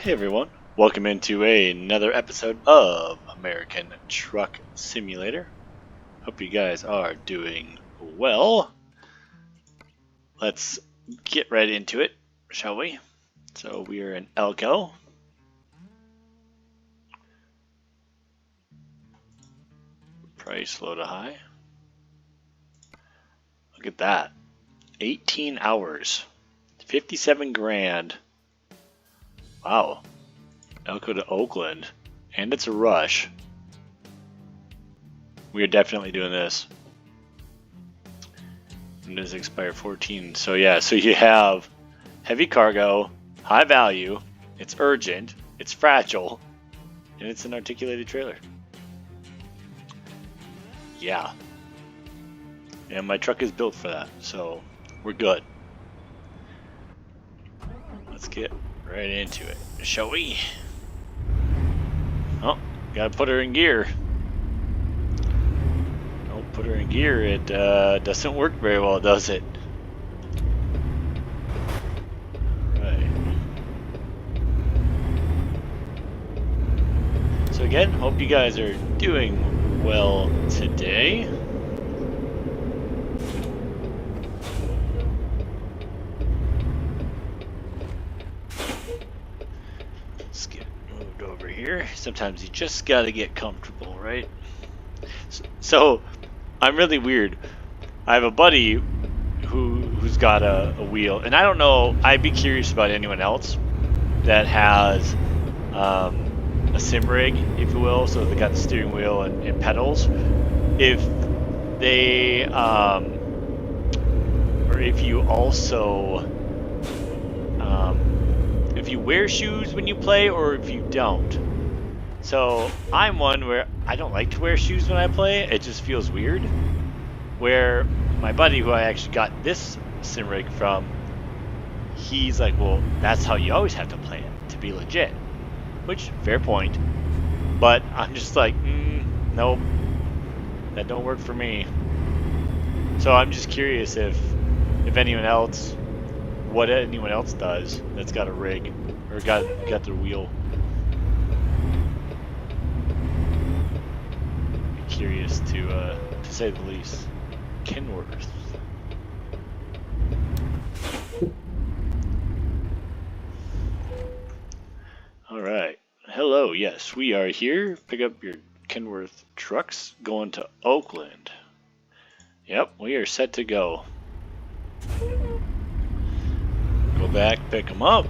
Hey everyone, welcome into another episode of American Truck Simulator. Hope you guys are doing well. Let's get right into it, shall we? So we are in Elko. Price low to high. Look at that. 18 hours. 57 grand. Wow. Elko to Oakland. And it's a rush. We are definitely doing this. And it is expired 14. So yeah, so you have heavy cargo, high value, it's urgent, it's fragile, and it's an articulated trailer. Yeah. And my truck is built for that, so we're good. Let's get right into it, shall we? Oh, gotta put her in gear. Don't put her in gear, it doesn't work very well, does it? Right. So again, hope you guys are doing well today. Let's get moved over here. Sometimes you just gotta get comfortable, right? So I'm really weird. I have a buddy who's got a wheel, and I don't know. I'd be curious about anyone else that has a sim rig, if you will. So they got the steering wheel and pedals. If they or if you also if you wear shoes when you play, or if you don't. So I'm one where I don't like to wear shoes when I play. It just feels weird. Where my buddy, who I actually got this sim rig from, he's like, well, that's how you always have to play it to be legit. Which, fair point. But I'm just like, nope, that don't work for me. So I'm just curious if anyone else, what anyone else does that's got a rig or got their wheel. Curious to say the least. Kenworth. All right. Hello. Yes, we are here. Pick up your Kenworth trucks going to Oakland. Yep, we are set to go. Go back, pick them up.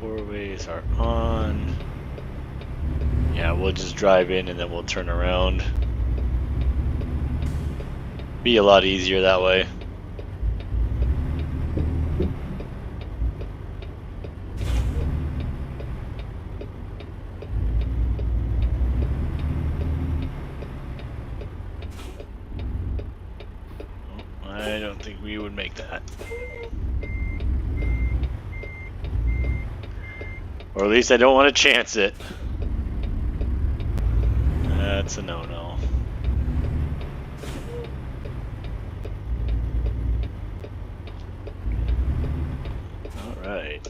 4-ways are on. Yeah, we'll just drive in and then we'll turn around. Be a lot easier that way. I don't think we would make that. Or at least I don't want to chance it. That's a no-no. Alright.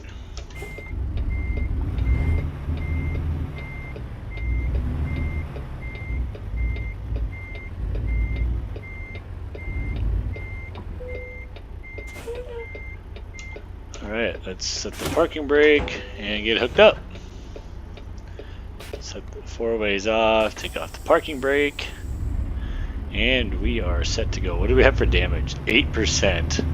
Alright, let's set the parking brake and get hooked up. Set the 4-ways off, take off the parking brake, and we are set to go. What do we have for damage? 8%.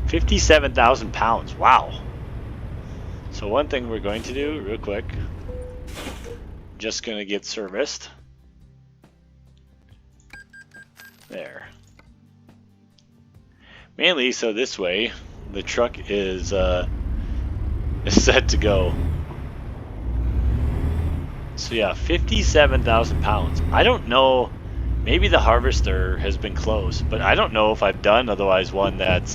57,000 pounds. Wow. So one thing we're going to do real quick, just going to get serviced. There. Mainly so this way the truck is set to go. So yeah, 57,000 pounds. I don't know, maybe the harvester has been close, but I don't know if I've done otherwise one that's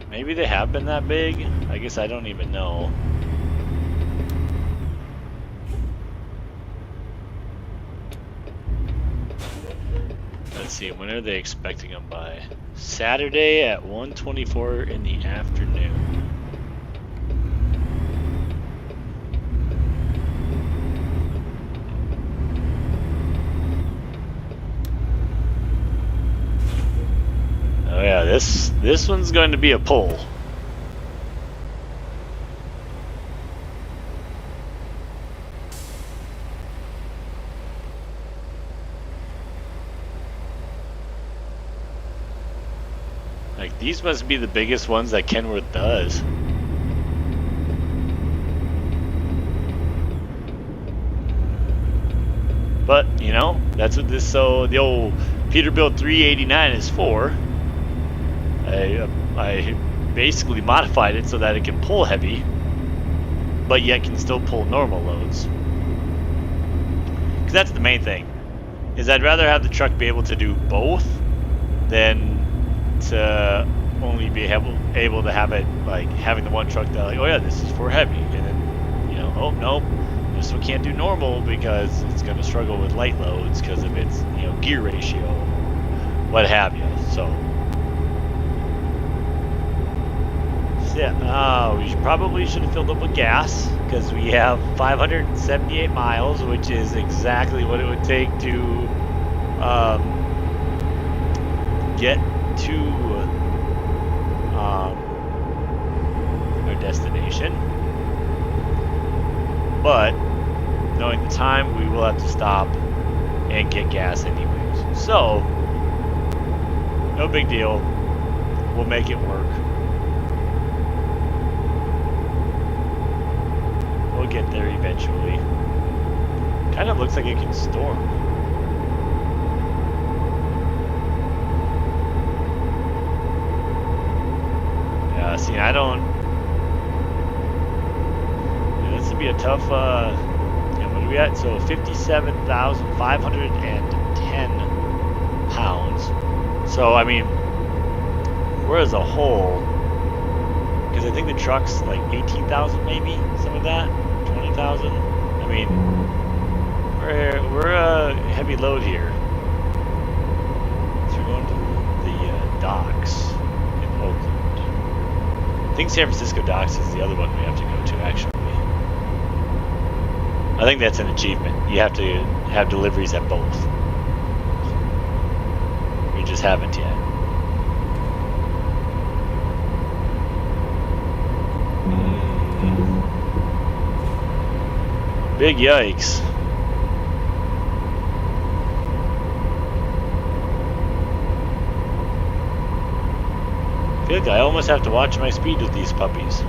maybe they have been that big. I guess I don't even know. let's see, when are they expecting them by? Saturday at 1:24 in the afternoon. Oh yeah, this one's going to be a pull. Like, these must be the biggest ones that Kenworth does. But, you know, that's what this, so the old Peterbilt 389 is for. I basically modified it so that it can pull heavy, but yet can still pull normal loads. Because that's the main thing, is I'd rather have the truck be able to do both than to only be able to have it, like, having the one truck that, like, oh yeah, this is for heavy, and then, you know, oh no, this one can't do normal because it's going to struggle with light loads because of its, you know, gear ratio, what have you. So yeah, we probably should have filled up with gas because we have 578 miles, which is exactly what it would take to get to our destination. But knowing the time, we will have to stop and get gas anyways. So no big deal. We'll make it work. We'll get there eventually. Kind of looks like it can storm. Yeah, see, I don't... Yeah, this would be a tough, yeah, what are we at? So 57,510 pounds. So, I mean, we're as a whole, because I think the truck's like 18,000 maybe, some of that. 20,000. I mean, we're a heavy load here. So we're going to the docks in Oakland. I think San Francisco docks is the other one we have to go to, actually. I think that's an achievement. You have to have deliveries at both. We just haven't yet. Big yikes. I feel like I almost have to watch my speed with these puppies.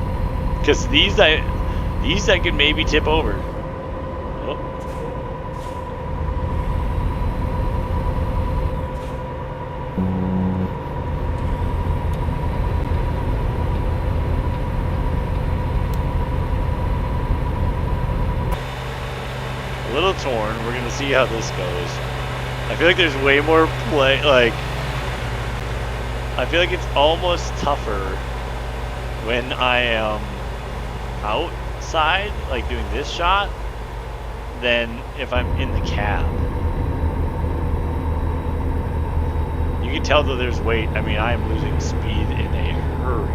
Because these I could maybe tip over. Oh. A little torn. We're gonna see how this goes. I feel like there's way more play, like, I feel like it's almost tougher when I am outside, like doing this shot, than if I'm in the cab. You can tell that there's weight. I mean, I am losing speed in a hurry.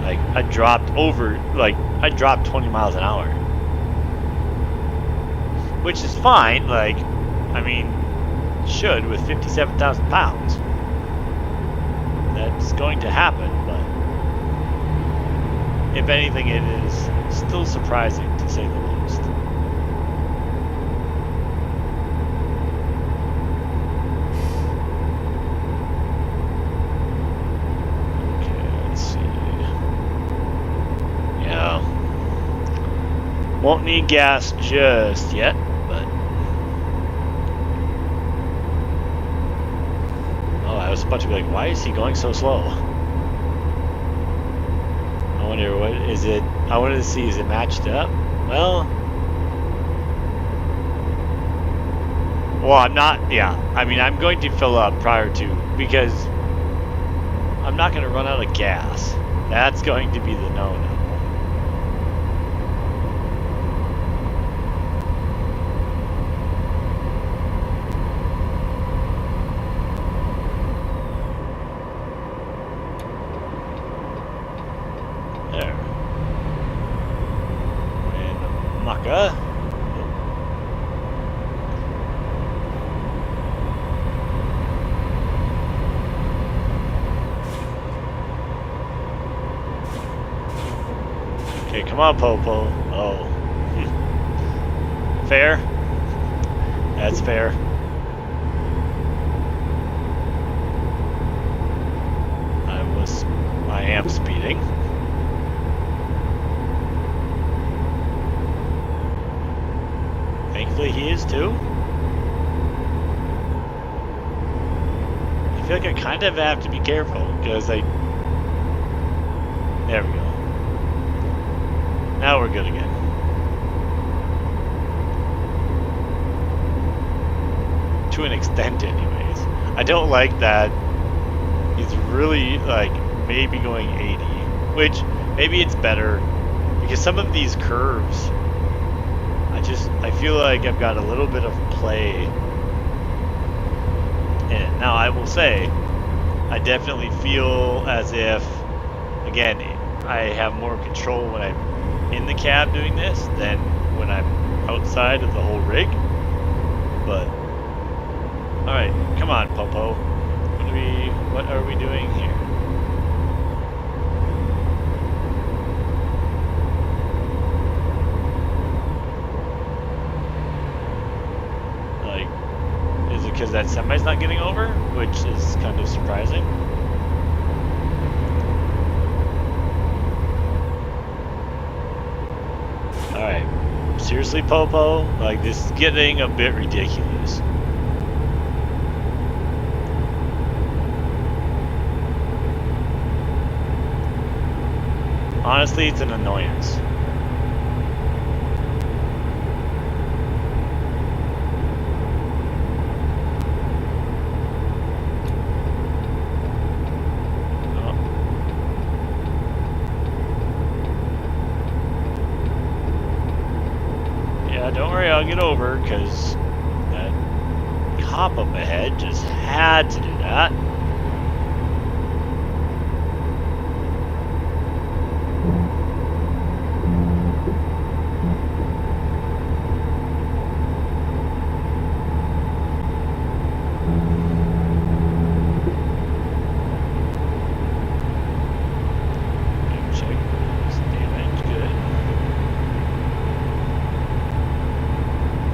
Like, I dropped 20 miles an hour. Which is fine, like, I mean, should with 57,000 pounds. That's going to happen, but if anything, it is still surprising to say the least. Okay, let's see. Yeah. Won't need gas just yet. I was about to be like, why is he going so slow? I wonder, what is it? I wanted to see, is it matched up? Well, I'm not, yeah. I mean, I'm going to fill up prior to, because I'm not going to run out of gas. That's going to be the no-no. Mucka. Okay, come on, Popo. Oh. Fair? That's fair. I am speeding. Thankfully he is too. I feel like I kind of have to be careful because there we go. Now we're good again. To an extent anyways. I don't like that he's really like maybe going 80, which maybe it's better because some of these curves I feel like I've got a little bit of play in it. Now I will say I definitely feel as if, again, I have more control when I'm in the cab doing this than when I'm outside of the whole rig. But alright, come on, Popo. What are we doing here? Like, is it because that semi's not getting over? Which is kind of surprising. Alright, seriously, Popo? Like, this is getting a bit ridiculous. Honestly, it's an annoyance. Yeah, don't worry, I'll get over, because that cop up ahead just had to do that.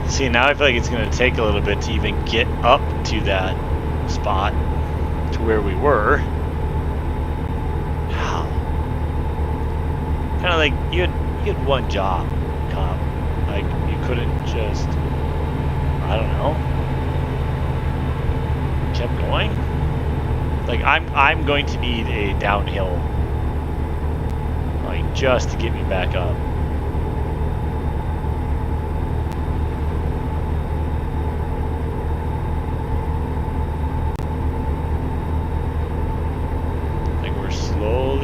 See, now I feel like it's going to take a little bit to even get up to that spot, to where we were. Wow. Kind of like, you had one job, cop. Like, you couldn't just, I don't know, kept going? Like, I'm going to need a downhill, like, just to get me back up.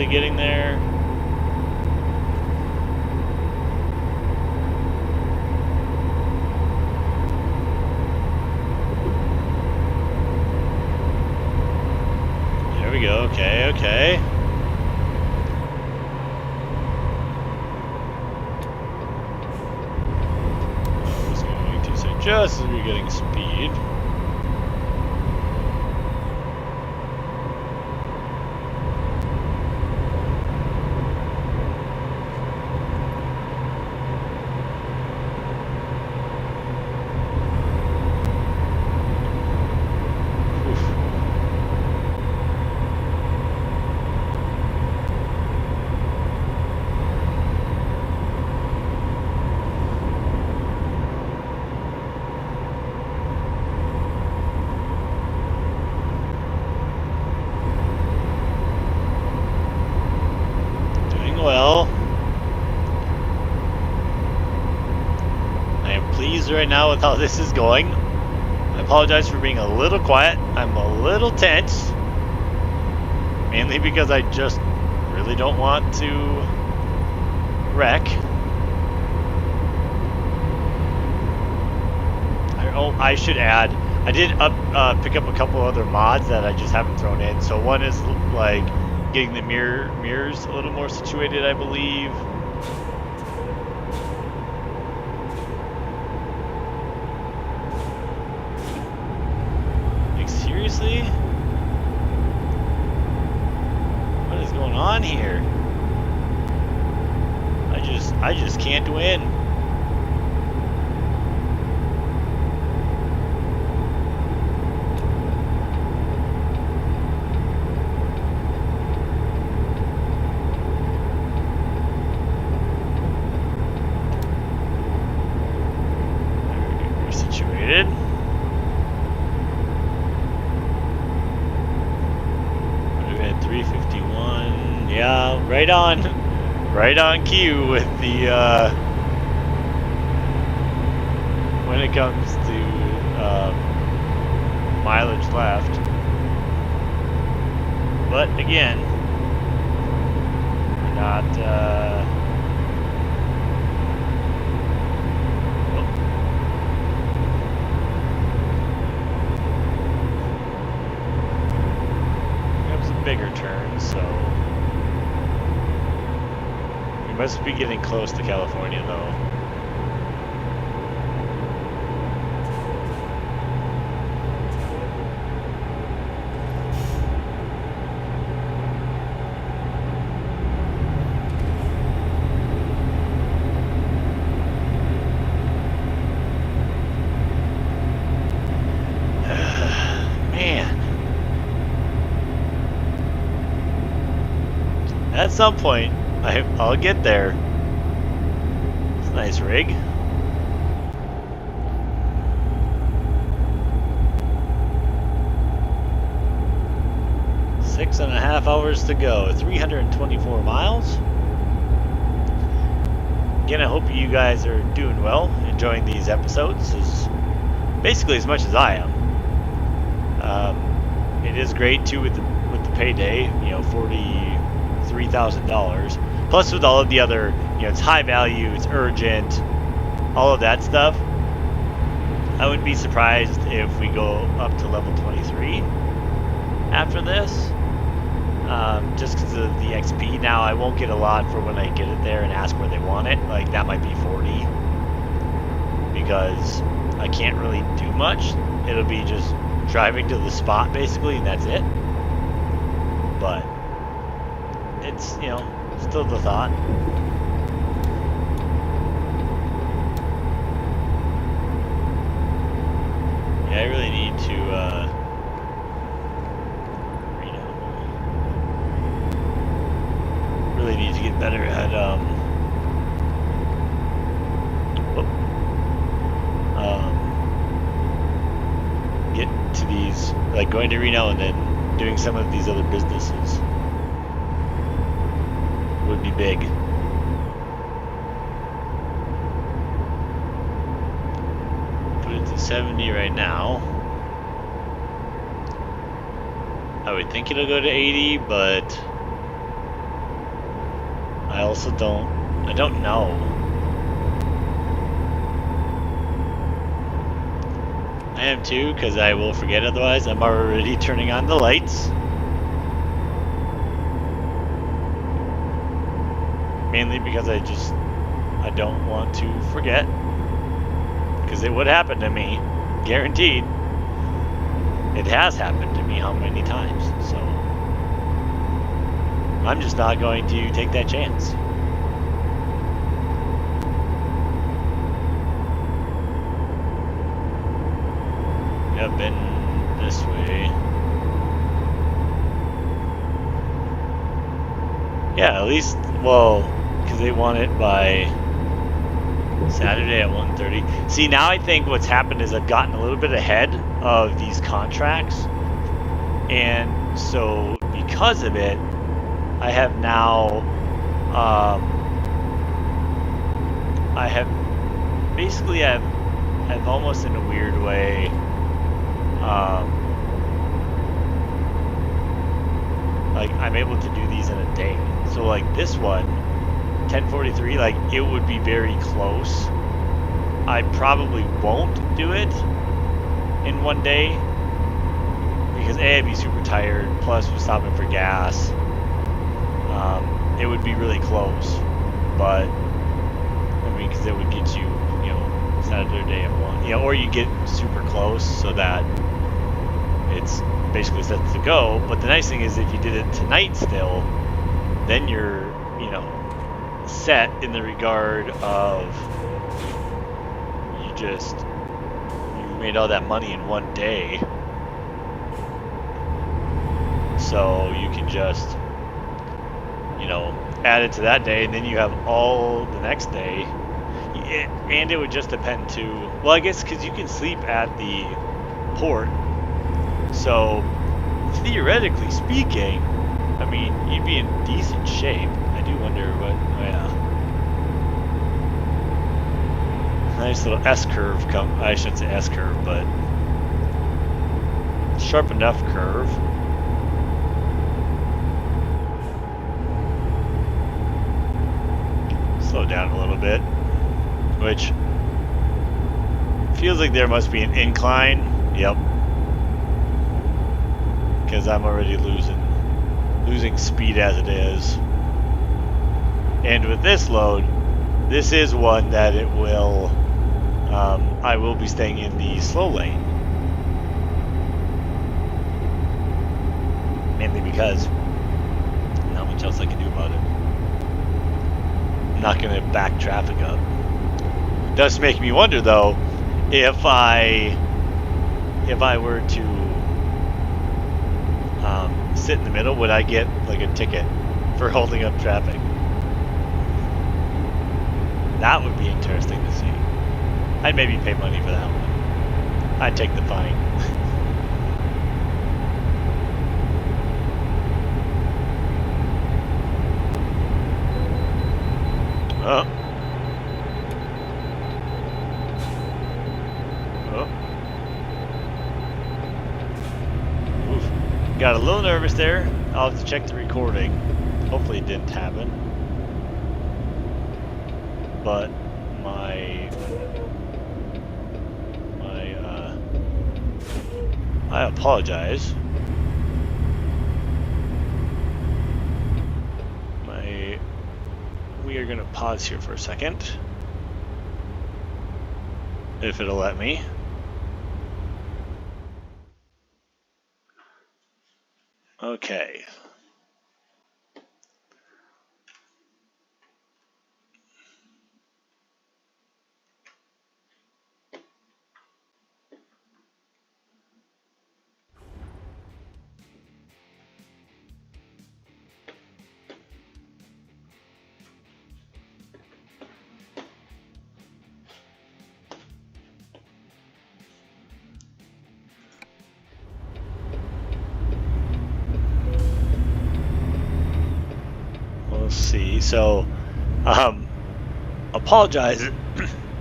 Getting there. There we go. Okay, okay. I was going to say just as we're getting speed. Well, I am pleased right now with how this is going. I apologize for being a little quiet. I'm a little tense, mainly because I just really don't want to wreck. I should add, I did pick up a couple other mods that I just haven't thrown in. So one is like getting the mirrors a little more situated, I believe. in. We're situated. We're at 351. Yeah, right on. Right on cue with the when it comes to mileage left. But again, we're not we have some bigger turns, so we must be getting close to California though. At some point, I'll get there. It's a nice rig. Six and a half hours to go. 324 miles. Again, I hope you guys are doing well, enjoying these episodes basically as much as I am. It is great too with the payday. You know, $43,000. Plus with all of the other, you know, it's high value, it's urgent, all of that stuff. I wouldn't be surprised if we go up to level 23 after this. Just because of the XP. Now I won't get a lot for when I get it there and ask where they want it. Like that might be 40. Because I can't really do much. It'll be just driving to the spot basically, and that's it. But it's, you know, still the thought. Yeah, I really need to, you know, really need to get better at, get to these, like going to Reno and then doing some of these other businesses would be big. Put it to 70 right now. I would think it'll go to 80, but I also I don't know. I am too, because I will forget otherwise. I'm already turning on the lights. Mainly because I don't want to forget. Because it would happen to me. Guaranteed. It has happened to me how many times. So I'm just not going to take that chance. I've been this way. Yeah, at least, well, because they want it by Saturday at 1:30. See, now I think what's happened is I've gotten a little bit ahead of these contracts. And so because of it, I have now, I've almost in a weird way, like I'm able to do these in a day. So like this one, 1043, like it would be very close. I probably won't do it in one day because A, I'd be super tired, plus we're stopping for gas. It would be really close, but I mean, because it would get you, you know, Saturday at 1, you know, or you get super close so that it's basically set to go. But the nice thing is if you did it tonight still, then you're, you know, set in the regard of you made all that money in one day, so you can just, you know, add it to that day, and then you have all the next day. And it would just depend too. Well, I guess because you can sleep at the port, so theoretically speaking, I mean, you'd be in decent shape. I do wonder what. Oh yeah, nice little S curve. I shouldn't say S curve, but sharp enough curve. Slow down a little bit. Which feels like there must be an incline. Yep. Because I'm already losing speed as it is. And with this load, this is one that it will, I will be staying in the slow lane. Mainly because not much else I can do about it. I'm not going to back traffic up. Does make me wonder though, if I were to sit in the middle, would I get like a ticket for holding up traffic? That would be interesting to see. I'd maybe pay money for that one. I'd take the fine. Oh. Got a little nervous there. I'll have to check the recording. Hopefully it didn't happen. But I apologize. We are gonna pause here for a second. If it'll let me. Okay. We'll see. So, apologize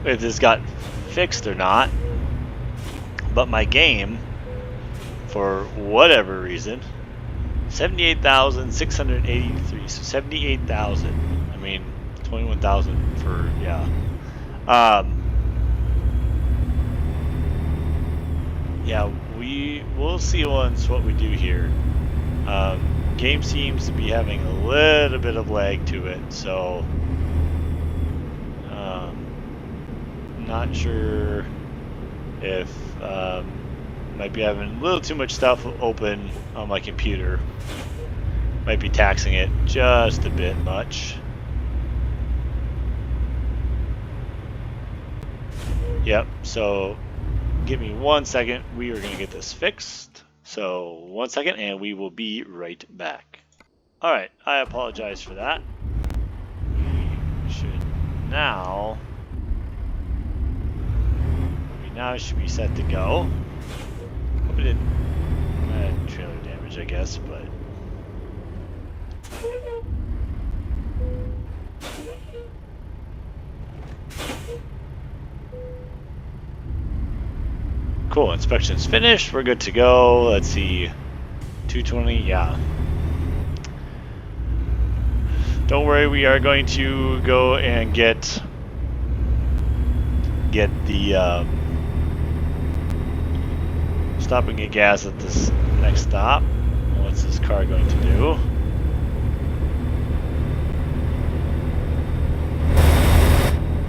if this got fixed or not, but my game, for whatever reason, 78,683, so 78,000. I mean, 21,000 for, yeah. Yeah, we'll see once what we do here. Game seems to be having a little bit of lag to it, so not sure if might be having a little too much stuff open on my computer. Might be taxing it just a bit much. Yep, so give me 1 second. We are going to get this fixed. So 1 second and we will be right back. Alright, I apologize for that. We should now... now should be set to go. Hope it didn't trailer damage, I guess, but... Cool, inspection's finished. We're good to go. Let's see. 220, yeah. Don't worry, we are going to go and get the stop and get gas at this next stop. What's this car going to do?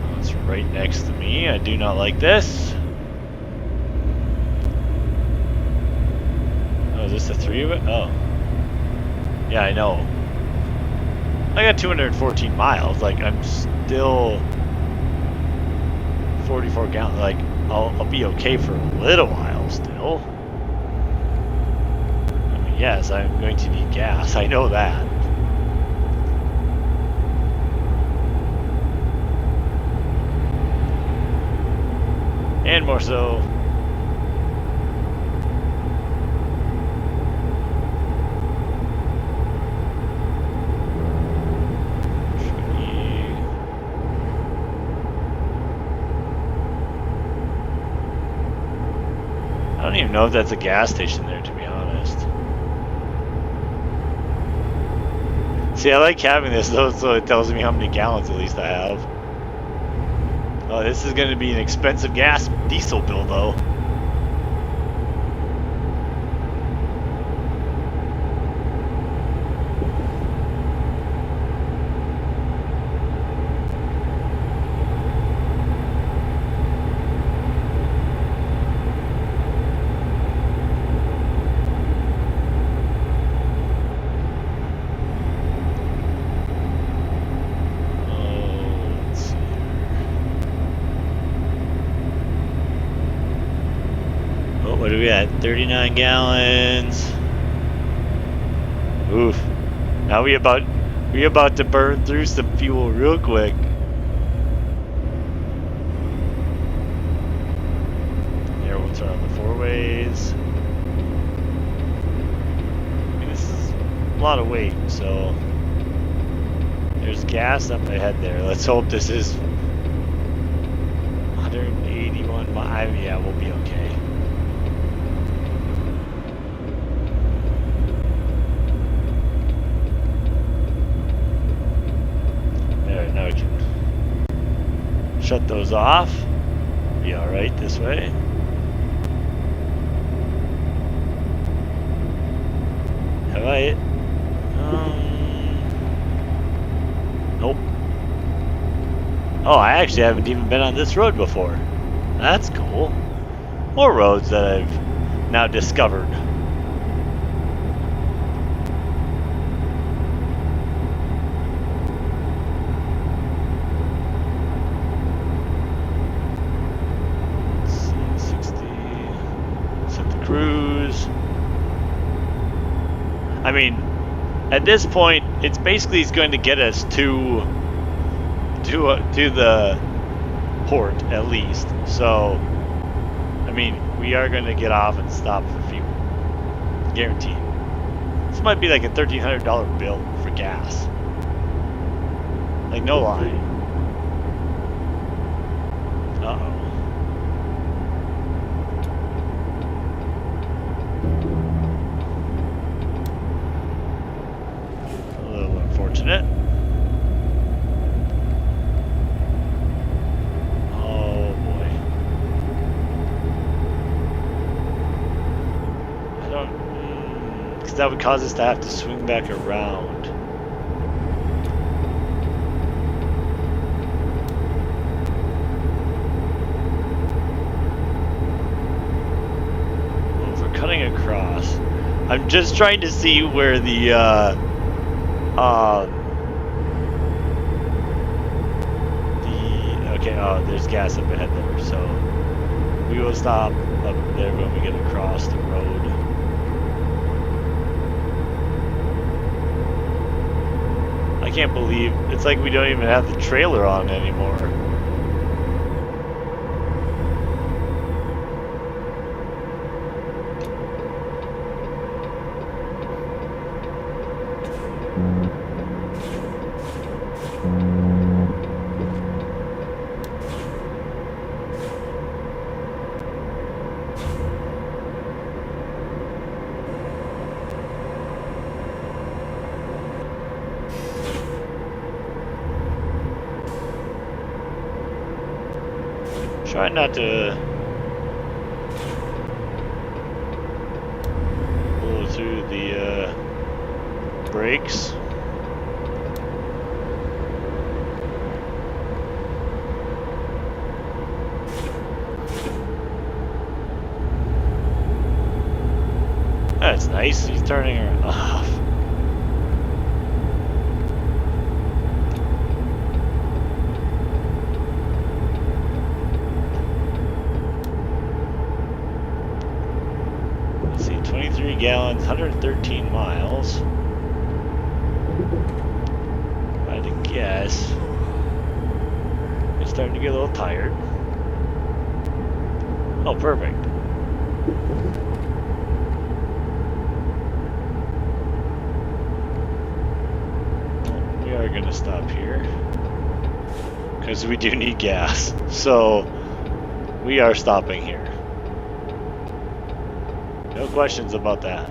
Oh, it's right next to me. I do not like this. Oh, is this the three of it? Oh. Yeah, I know. I got 214 miles. Like, I'm still 44 gallons. Like, I'll be okay for a little while still. I mean, yes, I'm going to need gas. I know that. And more so. I don't even know if that's a gas station there, to be honest. See, I like having this though, so it tells me how many gallons at least I have. Oh, this is going to be an expensive diesel bill though. What are we at? 39 gallons. Oof. Now we about to burn through some fuel real quick. Here, we'll turn on the 4-ways. I mean, this is a lot of weight, so there's gas up ahead there. Let's hope this is 181 miles. Yeah, we'll be okay. Now we can shut those off. Be alright this way. Have I? Nope. Oh, I actually haven't even been on this road before. That's cool. More roads that I've now discovered. Cruise. I mean, at this point, it's basically going to get us to the port at least. So, I mean, we are going to get off and stop for fuel, guaranteed. This might be like a $1,300 bill for gas. Like, no lie. Uh-oh. Unfortunate. Oh boy. I don't. Because that would cause us to have to swing back around. Well, if we're cutting across, I'm just trying to see where the okay, oh, there's gas up ahead there, so we will stop up there when we get across the road. I can't believe it's like we don't even have the trailer on anymore. Try not to blow through the brakes. That's nice. He's turning her off. gallons, 113 miles. If I had to guess, it's starting to get a little tired. Oh, perfect. Well, we are going to stop here because we do need gas. So we are stopping here. No questions about that.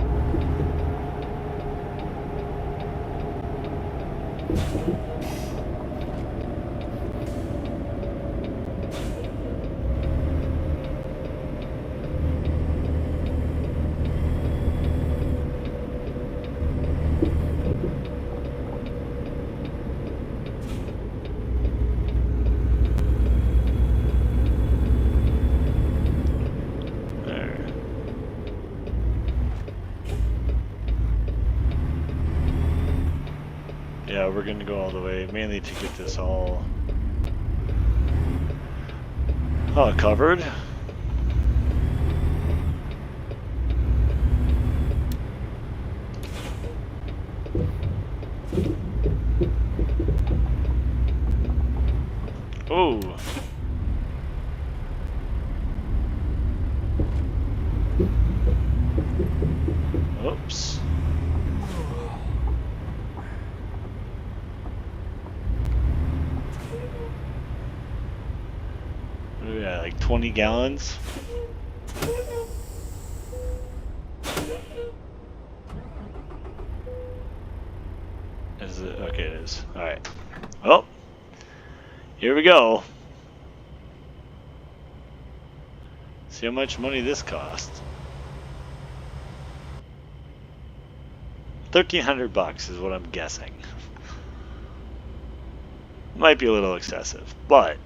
Yeah, we're gonna go all the way, mainly to get this all covered. Oh. Oops. What do we got, like 20 gallons? Is it? Okay, it is. Alright. Well, here we go. See how much money this costs. $1,300 is what I'm guessing. Might be a little excessive, but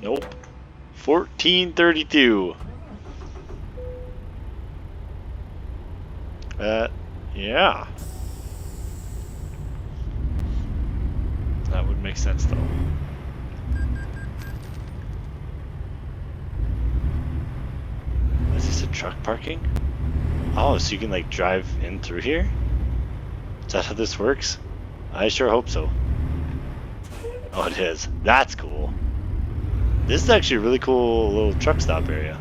nope. 1432. Yeah. That would make sense though. Is this a truck parking? Oh, so you can like drive in through here? Is that how this works? I sure hope so. Oh, it is. That's cool. This is actually a really cool little truck stop area.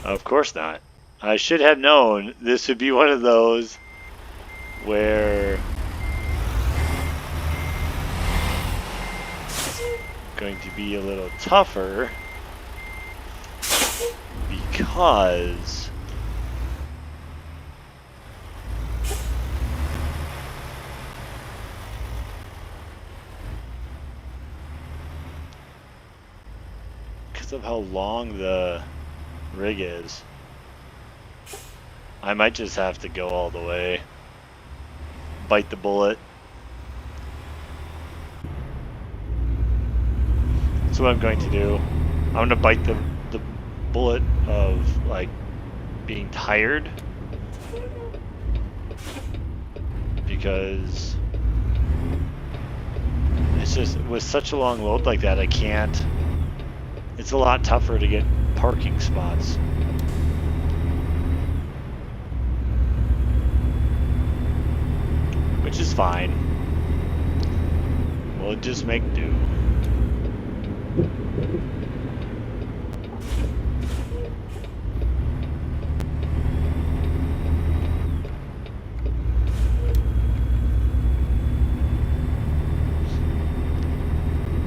Of course not. I should have known this would be one of those where it's going to be a little tougher because of how long the rig is. I might just have to go all the way. Bite the bullet. That's what I'm going to do. I'm going to bite the bullet of, like, being tired. Because it's just, with such a long load like that, I can't. It's a lot tougher to get parking spots. Which is fine. We'll just make do.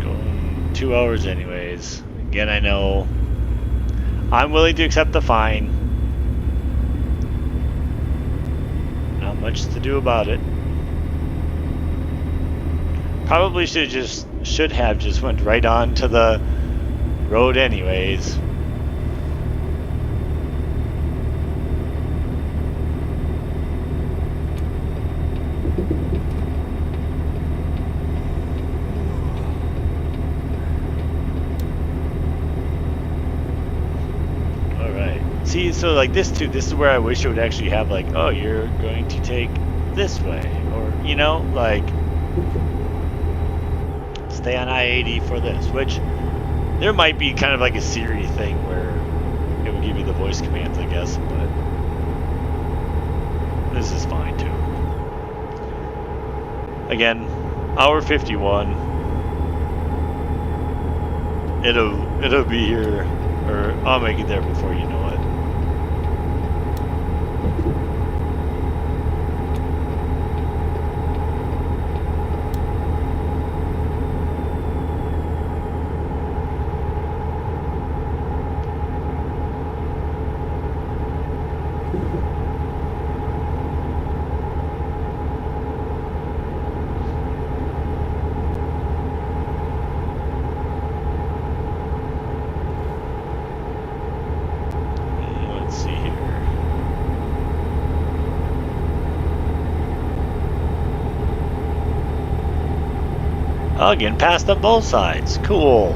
Going 2 hours anyways. Again, I know I'm willing to accept the fine. Not much to do about it. Probably should have just went right on to the road anyways. See, so like this too, this is where I wish it would actually have like, oh, you're going to take this way, or, you know, like, stay on I-80 for this, which there might be kind of like a Siri thing where it would give you the voice commands, I guess, but this is fine too. Again, hour 51. It'll be here, or I'll make it there before you know it. Again, passed up both sides. Cool.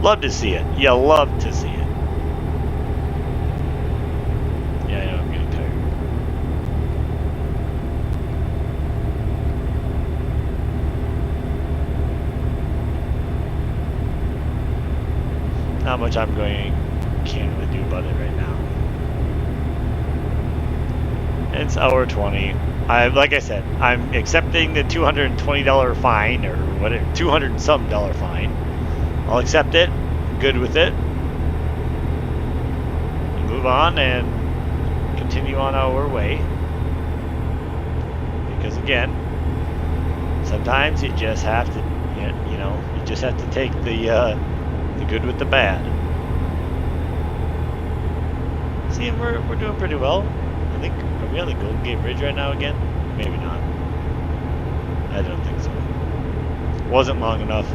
Love to see it. You love to see it. Yeah, I know, I'm getting tired. Not much can't really do about it right now. It's hour 20. Like I said, I'm accepting the $220 fine, or whatever, $200 and some fine. I'll accept it. Good with it. Move on and continue on our way. Because again, sometimes you just have to, you know, you just have to take the good with the bad. See, we're doing pretty well. I think, are we on the Golden Gate Bridge right now again? Maybe not. I don't think so. Wasn't long enough.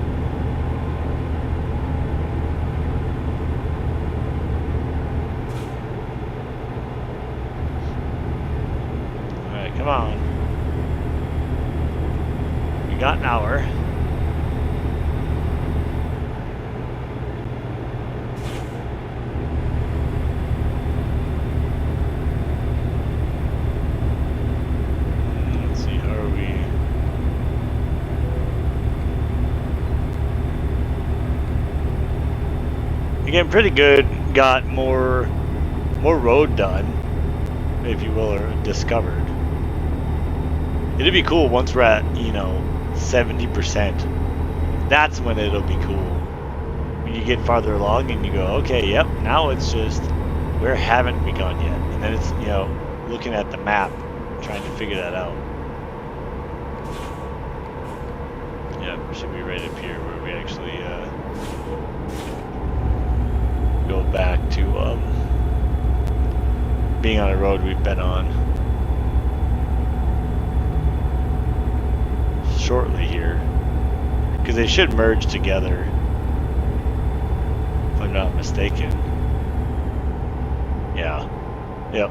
Alright, come on. We got an hour. Again, pretty good. Got more road done, if you will, or discovered. It'd be cool once we're at, you know, 70%. That's when it'll be cool. When you get farther along and you go, okay, yep, now it's just, where haven't we gone yet? And then it's, you know, looking at the map, trying to figure that out. Yeah, we should be right up here where we actually go back to being on a road we've been on shortly here, because they should merge together if I'm not mistaken. Yeah, yep,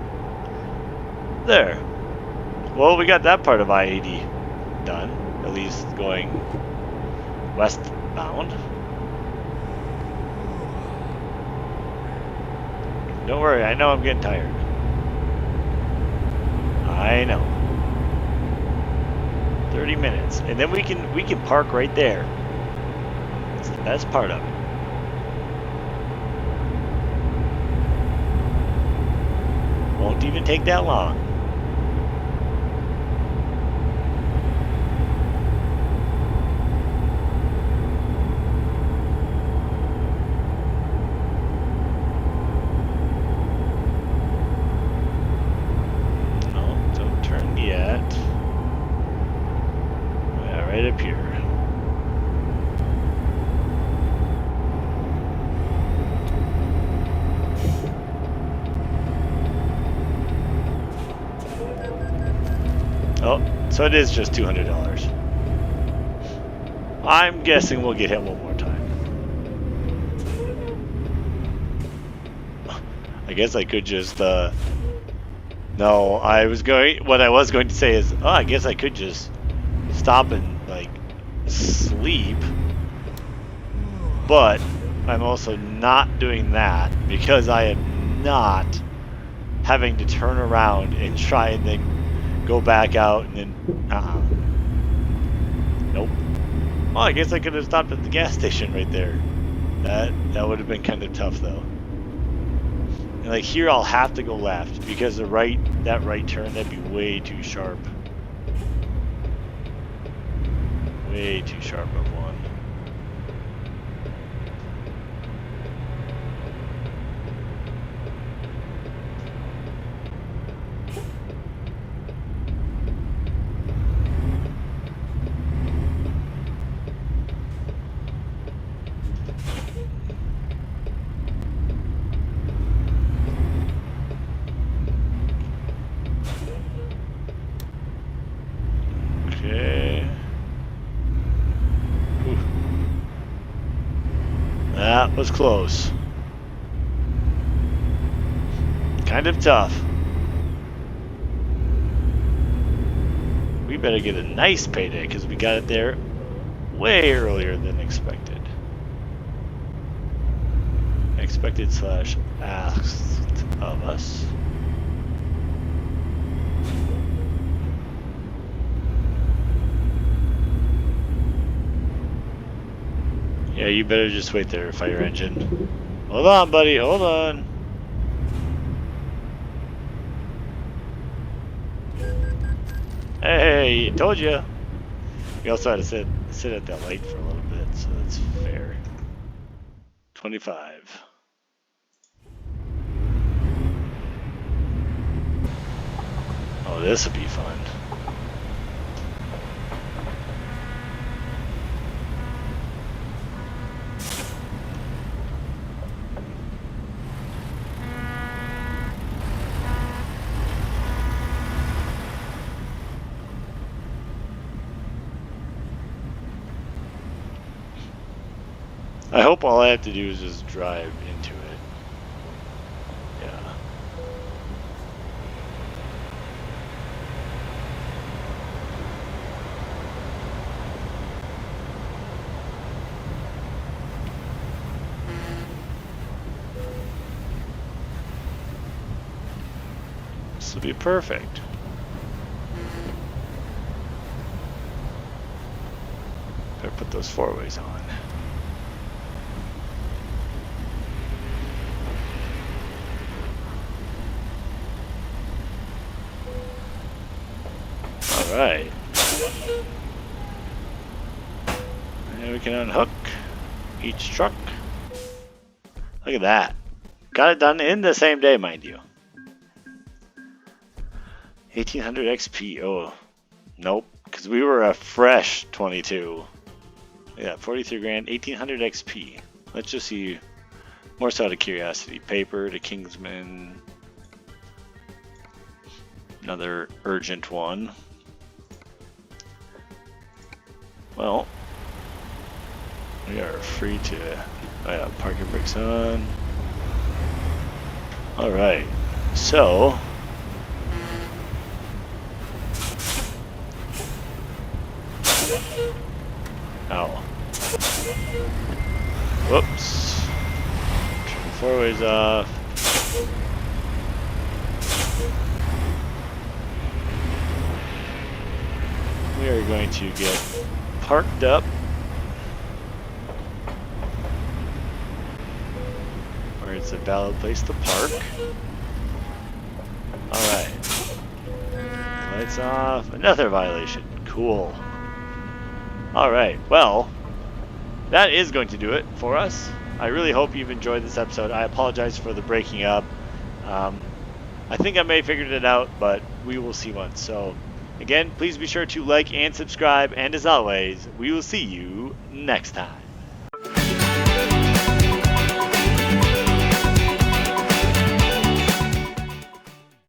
there. Well, we got that part of I-80 done, at least going westbound. Don't worry, I know I'm getting tired. I know. 30 minutes, and then we can park right there. That's the best part of it. Won't even take that long. Right up here. Oh, so it is just $200. I'm guessing we'll get hit one more time. I guess I could just, no, what I was going to say is, oh, I guess I could just stop and, like, sleep. But I'm also not doing that because I am not having to turn around and try and then go back out and then, nope. Well, I guess I could have stopped at the gas station right there. That would have been kind of tough though. And like here I'll have to go left because that right turn, that'd be way too sharp. Way too sharp of one. That was close. Kind of tough. We better get a nice payday because we got it there way earlier than expected. Expected / asked of us. Yeah, you better just wait there, fire engine. Hold on, buddy, hold on. Hey, told you. We also had to sit at that light for a little bit, so that's fair. 25. Oh, this will be fun. I hope all I have to do is just drive into it. Yeah. This will be perfect. Better put those four-ways on. Alright. And we can unhook each truck. Look at that. Got it done in the same day, mind you. 1800 XP. Oh, nope. Because we were a fresh 22. Yeah, 43 grand, 1800 XP. Let's just see. More so out of curiosity. Paper to Kingsman. Another urgent one. Well, we are free to parking brakes on. Alright, so ow. Whoops. Turn the four-ways off. We are going to get parked up where it's a valid place to park. Alright. Lights off. Another violation. Cool. Alright, well, that is going to do it for us. I really hope you've enjoyed this episode. I apologize for the breaking up. I think I may have figured it out, but we will see once. So, again, please be sure to like and subscribe, and as always, we will see you next time.